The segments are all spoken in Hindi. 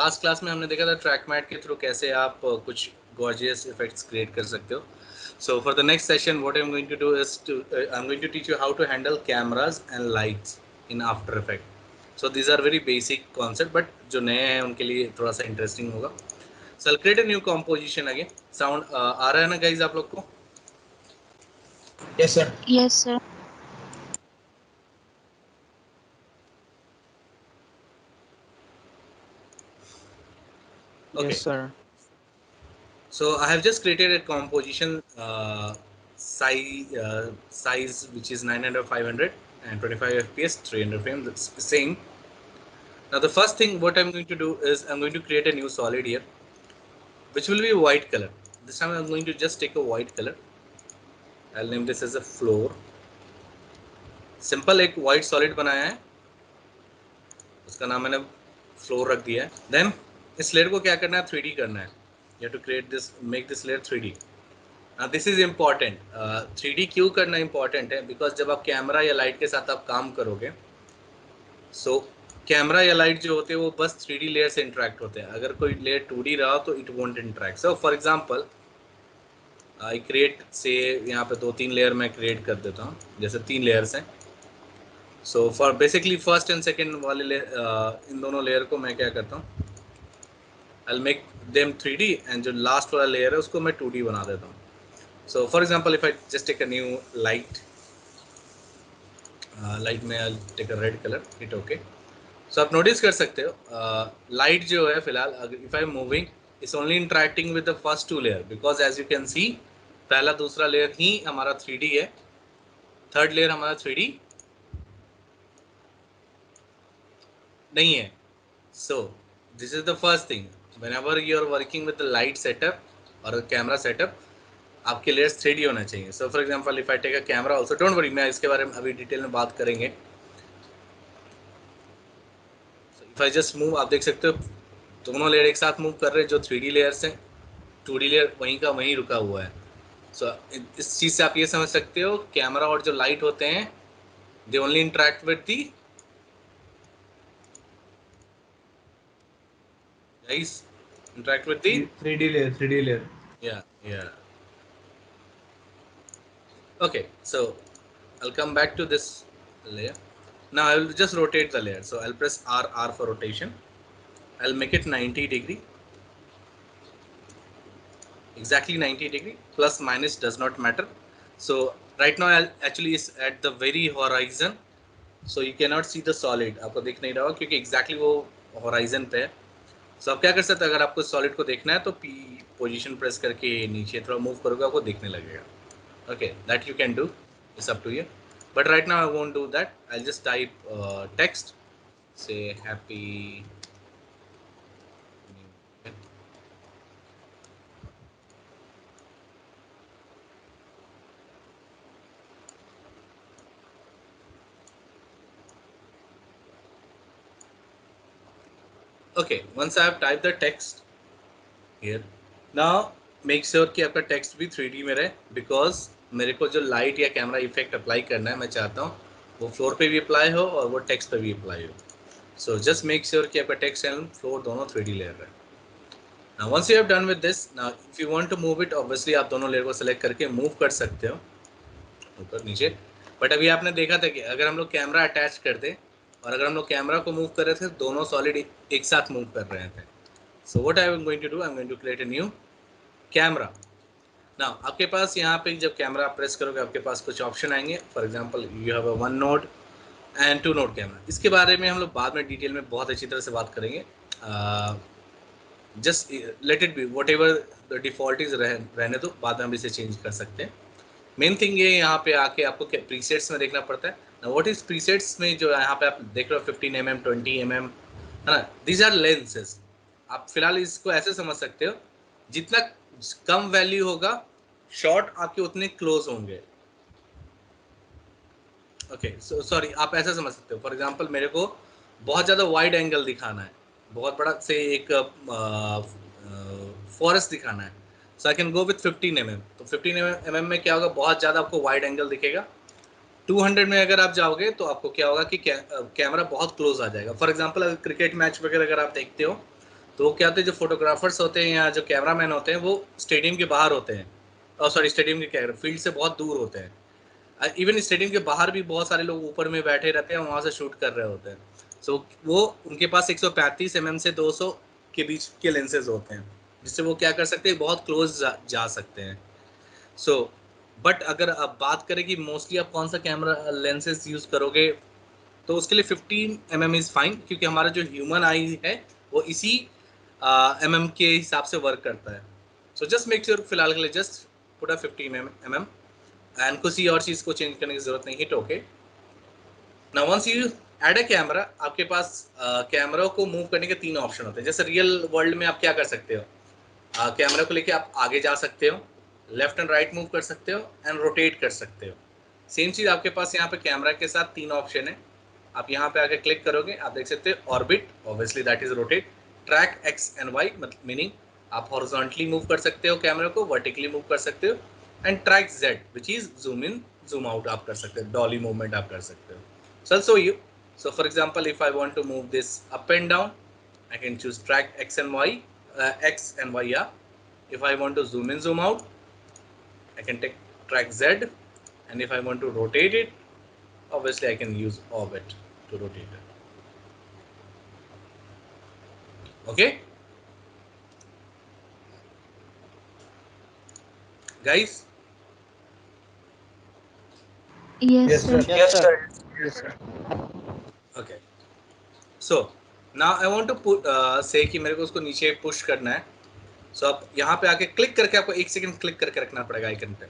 लास्ट क्लास में हमने देखा था ट्रैक मैट के थ्रू कैसे आप कुछ गॉर्जियस इफेक्ट्स क्रिएट कर सकते हो. So for the next session, what I'm going to do is I'm going to teach you how to handle cameras and lights in After Effects. So these are very basic concept, but जो नए हैं उनके लिए थोड़ा सा interesting होगा. So I'll create a new composition again. Sound आ रहा है ना guys आप लोग को? Yes, sir. Yes, sir. Okay. Yes, sir. So I have just created a composition size which is 900, 500 and 25 fps, 300 frames. It's the same. Now the first thing what I'm going to do is I'm going to create a new solid here, which will be a white color. This time I'm going to just take a white color. I'll name this as a floor. Simple एक white solid बनाया है, उसका नाम मैंने फ्लोर रख दिया है. Then इस लेयर को क्या करना है, 3D करना है. You have to create this, make this layer 3D. This is important. 3D क्यों करना इम्पॉर्टेंट है, बिकॉज जब आप कैमरा या लाइट के साथ आप काम करोगे, सो कैमरा या लाइट जो होते हैं वो बस 3D लेयर से इंटरेक्ट होते हैं. अगर कोई लेयर 2D रहा तो it won't interact. So for example I create से यहाँ पे 2-3 लेयर मैं क्रिएट कर देता हूँ, जैसे 3 लेयर्स हैं. So for basically first and second वाले इन दोनों लेयर को मैं क्या करता हूँ, I will make them 3D and जो लास्ट वाला लेयर है उसको मैं 2D बना देता हूँ. So for example, if I just take a new light में I'll take a red color, hit OK. So आप notice कर सकते हो light जो है फिलहाल, if I'm moving, it's only interacting with the first 2 layer, because as you can see पहला दूसरा layer ही हमारा 3D है, थर्ड layer हमारा 3D नहीं है. So this is the first thing. Whenever you are working with the light setup or a camera setup, आपके लेयर्स 3D होना चाहिए. So for example if I take a camera also, don't worry, मैं इसके बारे में अभी डिटेल में बात करेंगे. इफ आई जस्ट मूव, आप देख सकते हो दोनों लेयर एक साथ मूव कर रहे हैं. जो 3D लेयर्स हैं, 2D लेयर वहीं का वहीं रुका हुआ है. सो इस चीज़ से आप ये समझ सकते हो कैमरा और जो लाइट होते हैं they only interact with the guys, interact with the 3D layer. yeah. Okay, so I'll come back to this layer. Now I will just rotate the layer. So I'll press R for rotation. I'll make it 90 degree. Exactly 90 degree. Plus minus does not matter. So right now I'll actually is at the very horizon. So you cannot see the solid. आपको दिख नहीं रहा होगा क्योंकि exactly वो horizon पे है. So आप क्या कर सकते हैं, अगर आपको solid को देखना है तो P पोजीशन प्रेस करके नीचे थोड़ा मूव करोगे, आपको दिखने लगेगा. Okay, that you can do. It's up to you. But right now I won't do that. I'll just type text. Say happy new year. Okay, once I have typed the text here, now make sure कि आपका text भी 3D में रहे, because मेरे को जो लाइट या कैमरा इफेक्ट अप्लाई करना है, मैं चाहता हूँ वो फ्लोर पे भी अप्लाई हो और वो टेक्स्ट पे भी अप्लाई हो. सो जस्ट मेक श्योर कि आपका टेक्स्ट एंड फ्लोर दोनों 3D लेयर रहे. Now once you have done with this, now if you want to move it, obviously आप दोनों लेयर को सेलेक्ट करके मूव कर सकते हो ऊपर नीचे. बट अभी आपने देखा था कि अगर हम लोग कैमरा अटैच कर दे और अगर हम लोग कैमरा को मूव कर रहे थे, दोनों सॉलिड एक साथ मूव कर रहे थे. So what I am going to do, I am going to create a new camera. Now आपके पास यहाँ पे जब कैमरा प्रेस करोगे आपके पास कुछ ऑप्शन आएंगे. For example you have a 1 node and 2 node camera. इसके बारे में हम लोग बाद में डिटेल में बहुत अच्छी तरह से बात करेंगे. Just let it be what ever the default is रहने दो, बाद में हम इसे चेंज कर सकते हैं. मेन थिंग ये यहाँ पे आके आपको प्रीसेट्स में देखना पड़ता है ना. व्हाट इज प्रीसेट्स में जो यहाँ पे आप देख रहे हो 15mm 20mm है ना, दीज आर लेंसेज. आप फिलहाल इसको ऐसे समझ सकते हो, जितना कम वैल्यू होगा शॉट आपके उतने क्लोज होंगे. ओके, सॉरी, आप ऐसा समझ सकते हो. फॉर एग्जांपल मेरे को बहुत ज़्यादा वाइड एंगल दिखाना है, बहुत बड़ा से एक फॉरेस्ट दिखाना है, so I can go with 15mm. तो 15mm में क्या होगा, बहुत ज़्यादा आपको वाइड एंगल दिखेगा. 200 में अगर आप जाओगे तो आपको क्या होगा कि कैमरा बहुत क्लोज आ जाएगा. फॉर एग्जांपल अगर क्रिकेट मैच वगैरह अगर आप देखते हो तो क्या होते हैं, जो फोटोग्राफर्स होते हैं या जो कैमरामैन होते हैं वो स्टेडियम के बाहर होते हैं, और सॉरी स्टेडियम के फील्ड से बहुत दूर होते हैं। इवन स्टेडियम के बाहर भी बहुत सारे लोग ऊपर में बैठे रहते हैं, वहाँ से शूट कर रहे होते हैं। सो वो उनके पास 135 mm से 200 के बीच के लेंसेज होते हैं, जिससे वो क्या कर सकते हैं, बहुत क्लोज जा सकते हैं। सो बट अगर आप बात करें कि मोस्टली आप कौन सा कैमरा लेंसेज यूज़ करोगे, तो उसके लिए 15 mm इज़ फाइन, क्योंकि हमारा जो ह्यूमन आई है वो इसी mm के हिसाब से वर्क करता है। सो जस्ट मेक श्योर फिलहाल के लिए जस्ट पुट अ 15 mm, एंड किसी और चीज़ को चेंज करने की जरूरत नहीं, hit okay. Now once you add a camera, आपके पास कैमरा को मूव करने के 3 ऑप्शन होते हैं। जैसे रियल वर्ल्ड में आप क्या कर सकते हो, कैमरा को लेके आप आगे जा सकते हो, लेफ्ट एंड राइट मूव कर सकते हो, एंड रोटेट कर सकते हो। सेम चीज़ आपके पास यहाँ पे कैमरा के साथ 3 ऑप्शन है। आप यहाँ पे आके क्लिक करोगे, आप देख सकते हो orbit, obviously that is rotate, track X and Y, मतलब मीनिंग आप हॉरिजॉन्टली मूव कर सकते हो कैमरा को, वर्टिकली मूव कर सकते हो, and track Z which is zoom in zoom out आप कर सकते हो, डॉली मूवमेंट आप कर सकते हो। So I'll show you. So for example, if I want to move this up and down, I can choose track X and Y, X and Y, yeah. If I want to zoom in, zoom out, I can take track Z. And if I want to rotate it, obviously I can use orbit to rotate it. Okay, guys? Yes, Yes, sir. sir. Yes, sir. Yes, sir. Okay. So now I want to put say कि मेरे को उसको नीचे पुश करना है। So आप यहाँ पे आके क्लिक करके, आपको 1 सेकंड क्लिक करके रखना पड़ेगा आइकन पे।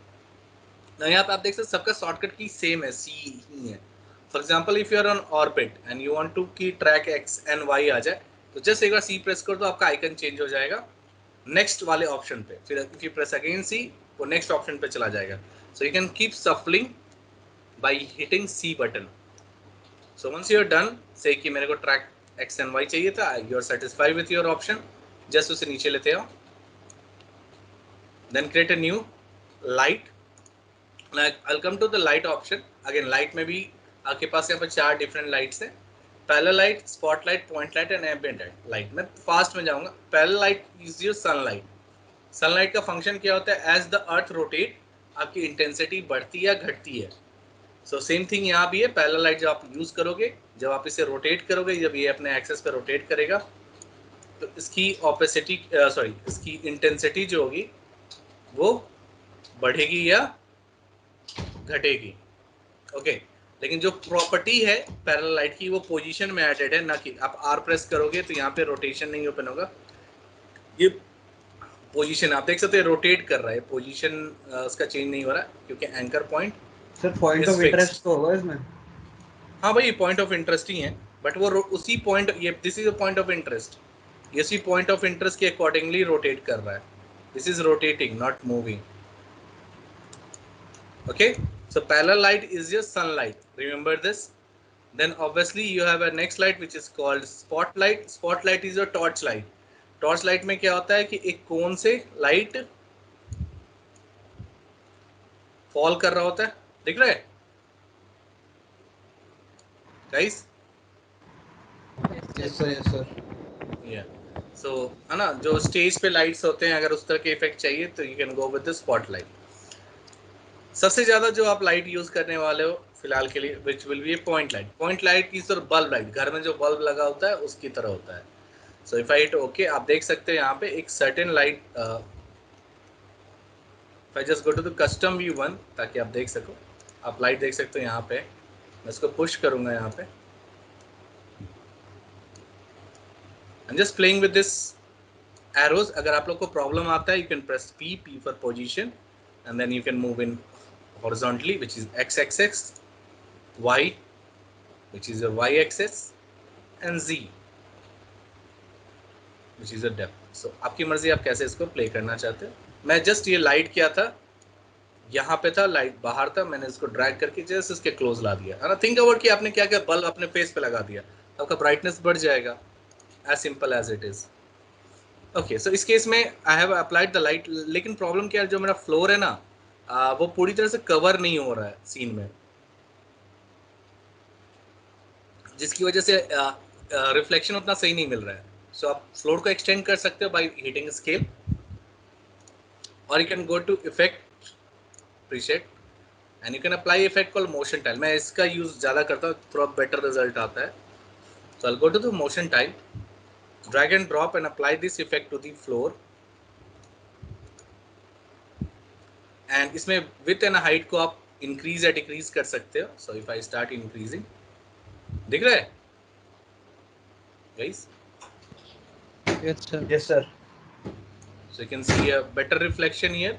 ना यहाँ पे आप देख सकते सबका शॉर्टकट की सेम है, सी ही है। For example if you are on orbit and you want to की ट्रैक एक्स एंड वाई आ जाए, तो जस्ट एक बार सी प्रेस कर दो, आपका आइकन चेंज हो जाएगा नेक्स्ट वाले ऑप्शन पे। फिर if you press again C, वो नेक्स्ट ऑप्शन पे चला जाएगा। So you can keep shuffling by hitting C button. So once you are done, say कि मेरे को ट्रैक एक्स एंड वाई चाहिए था, you are satisfied with your option, just उसे नीचे लेते हो, then create a new light. I'll come to the light option. Again, light में भी आपके पास यहाँ पर 4 डिफरेंट लाइट्स हैं। Parallel light, spot light, point light and ambient light. मैं फास्ट में जाऊंगा। Parallel light is your sunlight. Sunlight का फंक्शन क्या होता है, एज द अर्थ रोटेट आपकी इंटेंसिटी बढ़ती या घटती है। सो सेम थिंग यहाँ भी है। पैरेलल लाइट जब आप यूज करोगे, जब आप इसे रोटेट करोगे, जब ये अपने एक्सेस पे रोटेट करेगा, तो इसकी ऑपोसिटी सॉरी इसकी इंटेंसिटी जो होगी वो बढ़ेगी या घटेगी। ओके, लेकिन जो प्रॉपर्टी है पैरेलल लाइट की, वो पोजीशन में एडेड है, ना कि आप आर प्रेस करोगे तो यहाँ पे रोटेशन नहीं ओपन होगा। ये पोजीशन आप देख सकते हैं रोटेट कर रहा है, पोजीशन उसका चेंज नहीं हो रहा क्योंकि anchor point sir point is of fixed. Interest तो होगा इसमें। हाँ भाई, पॉइंट ऑफ इंटरेस्ट ही है, बट वो उसी पॉइंट, ये this is a point of interest, ये उसी पॉइंट ऑफ इंटरेस्ट के अकॉर्डिंगली रोटेट कर रहा है। This is rotating not moving. Okay, so parallel light is your sunlight, remember this. Then obviously you have a next light which is called spotlight. Spotlight is your torch light. Torch light में क्या होता है कि एक कोन से लाइट फॉल कर रहा होता है, दिख रहा है guys? Yes sir, yes sir. या सो है ना, जो स्टेज पे लाइट्स होते हैं, अगर उस तरह के इफेक्ट चाहिए तो you can go with the spotlight. सबसे ज्यादा जो आप लाइट यूज करने वाले हो फिलहाल के लिए, which will be point light. Point light की सर बल्ब लाइट, घर में जो बल्ब लगा होता है उसकी तरह होता है। So if I hit okay, आप देख सकते हो यहाँ पे एक certain light, if I just go to the custom view 1 ताकि आप देख सको, आप लाइट देख सकते हो यहाँ पे। मैं इसको पुश करूंगा यहाँ पे, I am just playing with this arrows. अगर आप लोग को प्रॉब्लम आता है, you can press P for position, and then you can move in horizontally which is X axis, Y which is your y axis, and z which is your depth। so आपकी मर्जी आप कैसे इसको प्ले करना चाहते हो। मैं जस्ट ये लाइट क्या था, यहाँ पे था, लाइट बाहर था, मैंने इसको ड्रैग करके जस्ट इसके क्लोज ला दिया है ना। थिंक अबाउट कि आपने क्या क्या बल्ब अपने फेस पे लगा दिया, आपका ब्राइटनेस बढ़ जाएगा, as simple as it is. Okay, so इस केस में I have applied the light, लेकिन प्रॉब्लम क्या है, जो मेरा फ्लोर है ना, वो पूरी तरह से कवर नहीं हो रहा है सीन में, जिसकी वजह से रिफ्लेक्शन उतना सही नहीं मिल रहा है। सो आप फ्लोर को एक्सटेंड कर सकते हो बाय हिटिंग स्केल, और you can go to effect preset and you can apply effect called motion tile. मैं इसका यूज ज़्यादा करता हूँ, थोड़ा बेटर रिजल्ट आता है। So I go to the motion tile, drag and drop and apply this effect to the floor, and इसमें विथ एंड हाइट को आप इंक्रीज या डिक्रीज कर सकते हो। So if I start increasing, दिख रहा है guys? Yes, sir. Yes, sir. So you can see a better reflection here.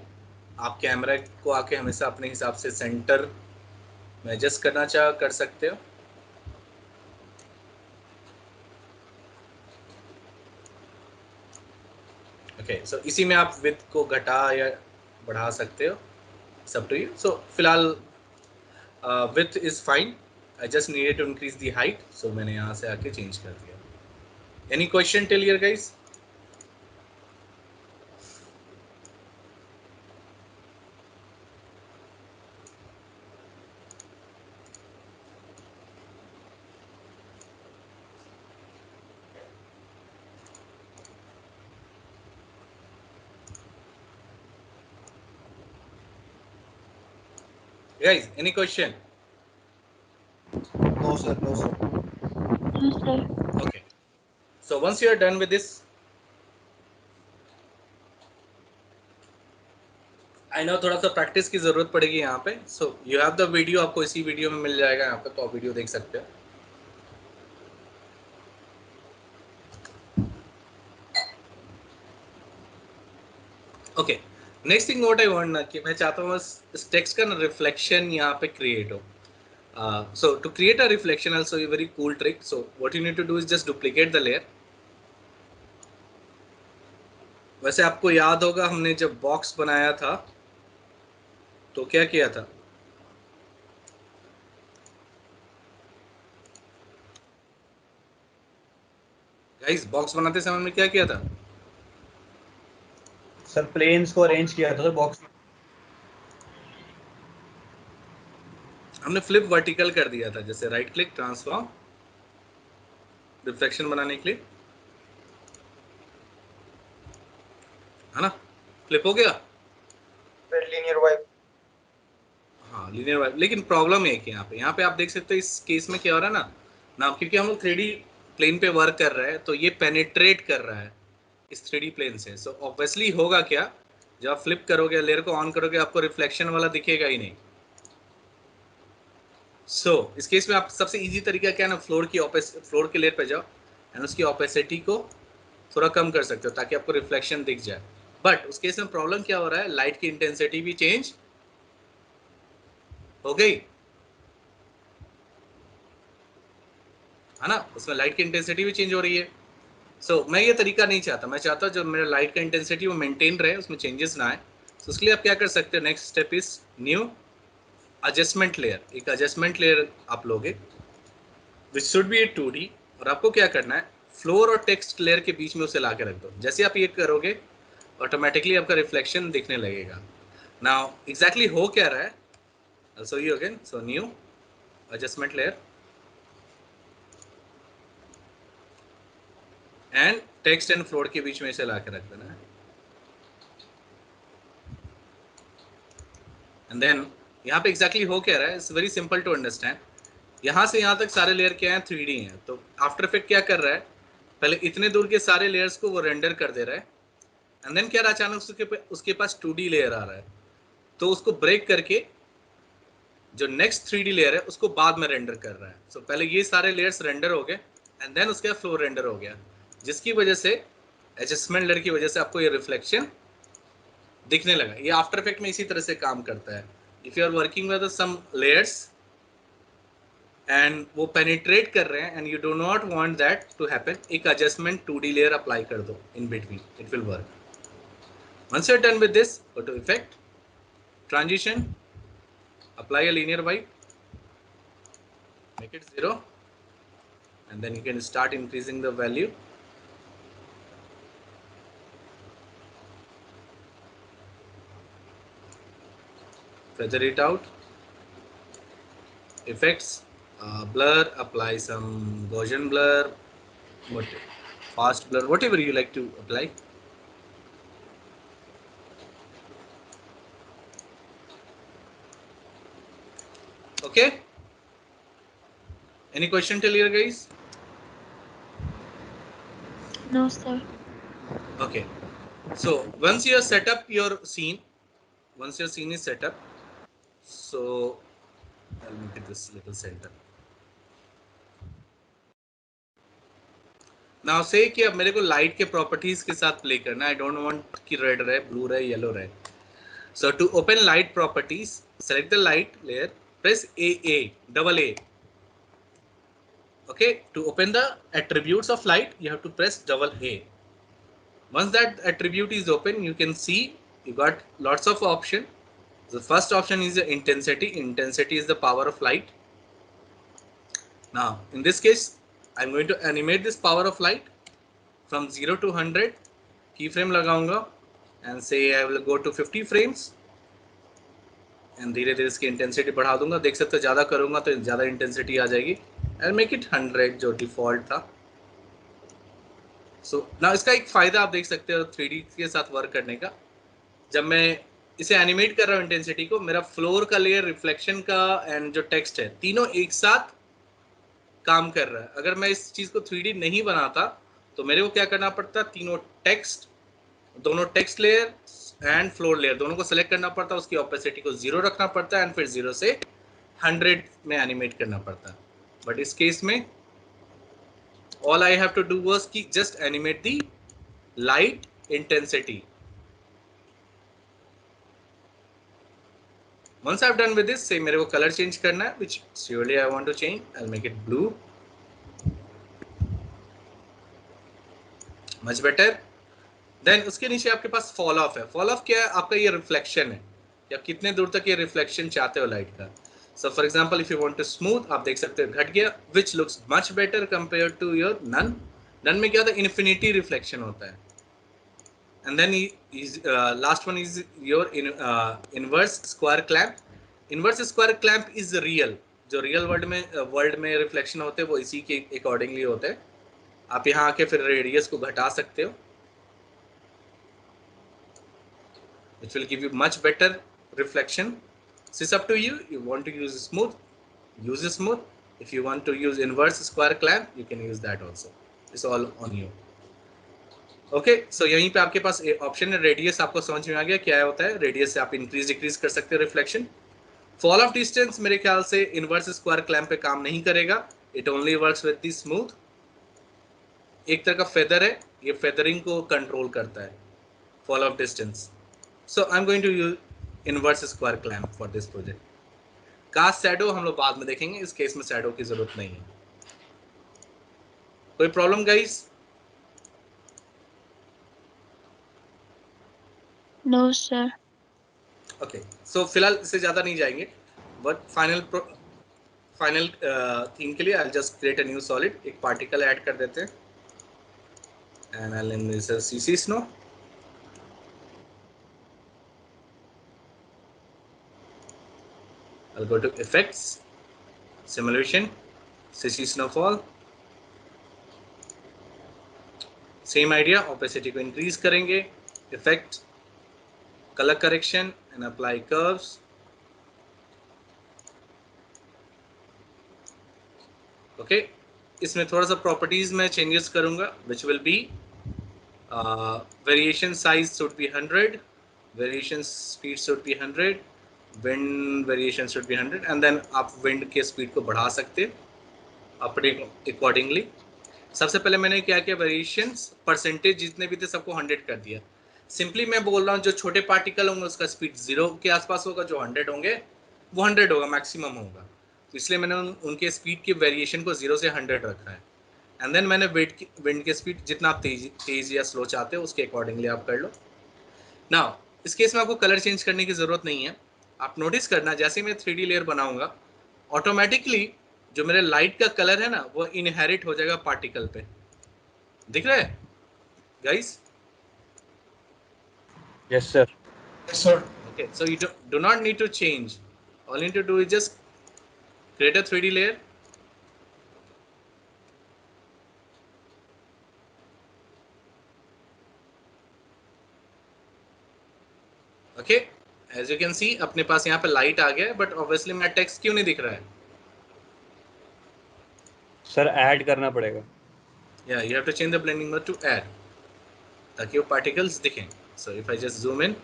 आप कैमरा को आके हमेशा अपने हिसाब से सेंटर में एडजस्ट करना चाह कर सकते हो। ओके, सो इसी में आप विथ को घटा या बढ़ा सकते हो, सब टू यू। सो फिलहाल width is fine, I just needed to increase the height, so मैंने यहाँ से आके चेंज कर दिया। Any question till here guys? Guys, any question? No, sir. No, sir. No, sir. Okay. So once you are done with this, I know थोड़ा सा प्रैक्टिस की जरूरत पड़ेगी यहाँ पे। So you have the video, आपको इसी वीडियो में मिल जाएगा यहाँ पे, तो आप वीडियो देख सकते हो। Okay, next thing what I want ना, कि मैं चाहता हूँ इस टेक्स्ट का ना रिफ्लेक्शन यहाँ पे क्रिएट हो। So to create a reflection, also a very cool trick. So what you need to do is just duplicate the layer. वैसे आपको याद होगा हमने जब बॉक्स बनाया था तो क्या किया था? गाइस, बॉक्स बनाते समय में क्या किया था? सर प्लेन्स को अरेंज किया था बॉक्स में। हमने फ्लिप वर्टिकल कर दिया था, जैसे राइट क्लिक ट्रांसफॉर्म रिफ्लेक्शन बनाने के लिए, है ना? फ्लिप हो गया। फिर लीनियर वाइप। हाँ, लीनियर वाइप। लेकिन प्रॉब्लम है कि यहाँ पे आप देख सकते हो इस केस में क्या हो रहा है ना, क्योंकि हम लोग 3D प्लेन पे वर्क कर रहे हैं, तो ये पेनिट्रेट कर रहा है इस 3D प्लेन से। सो ऑब्वियसली होगा क्या, जब आप फ्लिप करोगे, लेयर को ऑन करोगे, आपको रिफ्लेक्शन वाला दिखेगा ही नहीं। सो इस केस में आप सबसे इजी तरीका क्या है ना, फ्लोर के लेयर पे जाओ एंड उसकी ऑपेसिटी को थोड़ा कम कर सकते हो ताकि आपको रिफ्लेक्शन दिख जाए। बट उस केस में प्रॉब्लम क्या हो रहा है, लाइट की इंटेंसिटी भी चेंज हो गई, है ना? उसमें लाइट की इंटेंसिटी भी चेंज हो रही है। सो मैं ये तरीका नहीं चाहता, मैं चाहता हूँ जब मेरा लाइट का इंटेंसिटी वो मेंटेन रहे, उसमें चेंजेस ना आए। तो उसके लिए आप क्या कर सकते हो, next step is new adjustment layer. एक एडजस्टमेंट लेयर आप लोगे which should be A 2D, और आपको क्या करना है, फ्लोर और टेक्स्ट लेयर के बीच में उसे ला के रख दो। जैसे आप ये करोगे ऑटोमेटिकली आपका रिफ्लेक्शन दिखने लगेगा। नाउ एग्जैक्टली हो क्या रहा है, I'll show you again. So new adjustment layer and text and float के बीच में इसे ला के रख देना है। And then यहाँ पे exactly हो क्या रहा है, it's very simple to understand. यहाँ से यहाँ तक सारे लेयर क्या हैं, 3D हैं। तो आफ्टर इफेक्ट क्या कर रहा है, पहले इतने दूर के सारे लेयर्स को वो रेंडर कर दे रहा है, एंड देन क्या अचानक उसके पास 2D लेयर आ रहा है, तो उसको ब्रेक करके जो नेक्स्ट 3D लेयर है उसको बाद में रेंडर कर रहा है। सो पहले ये सारे लेयर्स रेंडर हो गए एंड देन उसके बाद फ्लोर रेंडर हो गया, जिसकी वजह से एडजस्टमेंट लेयर की वजह से आपको ये रिफ्लेक्शन दिखने लगा। ये आफ्टर इफेक्ट में इसी तरह से काम करता है। If you are working with some layers and वो पेनिट्रेट कर रहे हैं and you do not want that to happen, एक एडजस्टमेंट 2D लेयर अप्लाई कर दो in between, it will work. Once you are done with this, go to effect, transition, apply a linear white, make it 0, and then you can start increasing the value. Feather it out. Effects, blur, apply some Gaussian blur, fast blur, whatever you like to apply. Okay, any question till here, guys? No, sir. Okay, so once you have set up your scene, once your scene is set up, so I'll make it this little center. Now say कि अब मेरे को लाइट के प्रॉपर्टीज के साथ प्ले करना है. I don't want कि रेड रहे, ब्लू रहे, येलो रहे. So to open light properties, select the light layer, press AA, double A. Okay, to open the attributes of light, you have to press double A. Once that attribute is open, you can see you got lots of options. The first option is the intensity. Intensity is the power of light. Now, in this case, I'm going to animate this power of light from 0 to 100. Keyframe लगाऊंगा and say I will go to 50 frames. And धीरे धीरे इसकी इंटेंसिटी बढ़ा दूंगा. देख सकते हो ज़्यादा करूंगा तो ज़्यादा इंटेंसिटी आ जाएगी. आई मेक इट 100 जो डिफॉल्ट था. सो ना इसका एक फ़ायदा आप देख सकते हो 3D के साथ वर्क करने का. जब मैं इसे एनिमेट कर रहा हूँ इंटेंसिटी को, मेरा फ्लोर का लेयर, रिफ्लेक्शन का एंड जो टेक्स्ट है, तीनों एक साथ काम कर रहा है. अगर मैं इस चीज़ को 3D नहीं बनाता तो मेरे को क्या करना पड़ता, तीनों टेक्स्ट, दोनों text layer and floor layer दोनों को सिलेक्ट करना पड़ता है, उसकी ऑपेसिटी को 0 रखना पड़ता है एंड फिर 0 से 100 में एनिमेट करना पड़ता है. बट इस केस में all I have to do was कि just animate the light intensity. Once I've done with this, say मेरे को कलर चेंज करना है, which surely I want to change. I'll make it blue. Much better. Then उसके नीचे आपके पास फॉल ऑफ है. फॉल ऑफ क्या है? आपका ये रिफ्लेक्शन है कि आप कितने दूर तक ये रिफ्लेक्शन चाहते हो लाइट का. So for example if you want to smooth, आप देख सकते हो घट गया, which looks much better compared to your none. None में क्या होता है? इन्फिनिटी रिफ्लेक्शन होता है. And then last one is your inverse square clamp. Inverse square clamp is real. जो रियल वर्ल्ड में रिफ्लेक्शन होते हैं वो इसी के अकॉर्डिंगली होते हैं. आप यहाँ आके फिर रेडियस को घटा सकते हो, which will give you much better reflection. So it's up to you. You want to use smooth, use smooth. If you want to use inverse square clamp, you can use that also. It's all on you. Okay, so यहीं पे आपके पास ऑप्शन है रेडियस. आपको समझ में आ गया क्या होता है रेडियस? से आप इंक्रीज डिक्रीज कर सकते हो रिफ्लेक्शन. फॉल ऑफ डिस्टेंस मेरे ख्याल से इनवर्स स्क्वायर क्लैम्प पे काम नहीं करेगा. It only works with the smooth. एक तरह का फेदर है, ये फेदरिंग को कंट्रोल करता है, fall off distance. So I am going to use inverse square clamp for this project. Cast shadow हम लोग बाद में देखेंगे, इस केस में शैडो की जरूरत नहीं है. कोई problem guys? No, sir. Okay, so फिलहाल इससे ज़्यादा नहीं जाएंगे. बट फाइनल थीम के लिए I just create a new solid. एक पार्टिकल ऐड कर देते हैं and I name this CC snow. I'll go to effects, simulation, CC snowfall. Same idea, opacity को increase करेंगे, effect, color correction and apply curves. Okay, इसमें थोड़ा सा properties में changes करूँगा, which will be variation size should be 100, variation speed should be 100, wind variation should be 100, and then आप wind के speed को बढ़ा सकते हैं अपने accordingly. सबसे पहले मैंने क्या किया, वेरिएशंस परसेंटेज जितने भी थे सबको 100 कर दिया. सिंपली मैं बोल रहा हूँ जो छोटे पार्टिकल होंगे उसका स्पीड 0 के आसपास होगा, जो 100 होंगे वो 100 होगा, मैक्सिमम होगा. तो इसलिए मैंने उनके स्पीड की वेरिएशन को 0 से 100 रखा है. एंड देन मैंने विंड की स्पीड जितना आप तेज या स्लो चाहते हो उसके अकॉर्डिंगली आप कर लो. नाउ इस केस में आपको कलर चेंज करने की ज़रूरत नहीं है. आप नोटिस करना जैसे मैं 3D लेयर बनाऊंगा ऑटोमेटिकली जो मेरे लाइट का कलर है ना वो इनहेरिट हो जाएगा पार्टिकल पे. दिख रहा है guys? Yes, sir. Yes, sir. Okay, so you do not need to change. All you need to do is just create a 3D layer. Okay, as you can see अपने पास यहाँ पे लाइट आ गया है, बट ऑब्वियसली मेरा टेक्स्ट क्यों नहीं दिख रहा है? सर ऐड करना पड़ेगा। या you have to change the blending mode to add, ताकि वो पार्टिकल्स दिखें। सो इफ आई जस्ट जूम इन,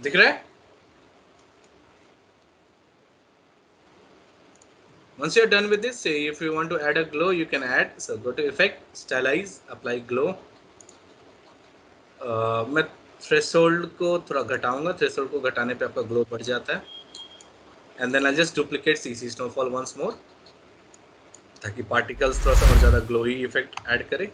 दिख रहा है? Once you're done with this, say if you want to add a glow, you can add. So go to effect, stylize, apply glow. मैं थ्रेशोल्ड को थोड़ा घटाऊंगा, थ्रेशोल्ड को घटाने पे आपका ग्लो बढ़ जाता है। And then I just duplicate CC snowfall once more, ताकि पार्टिकल्स थोड़ा सा और ज़्यादा ग्लोई इफेक्ट ऐड करे।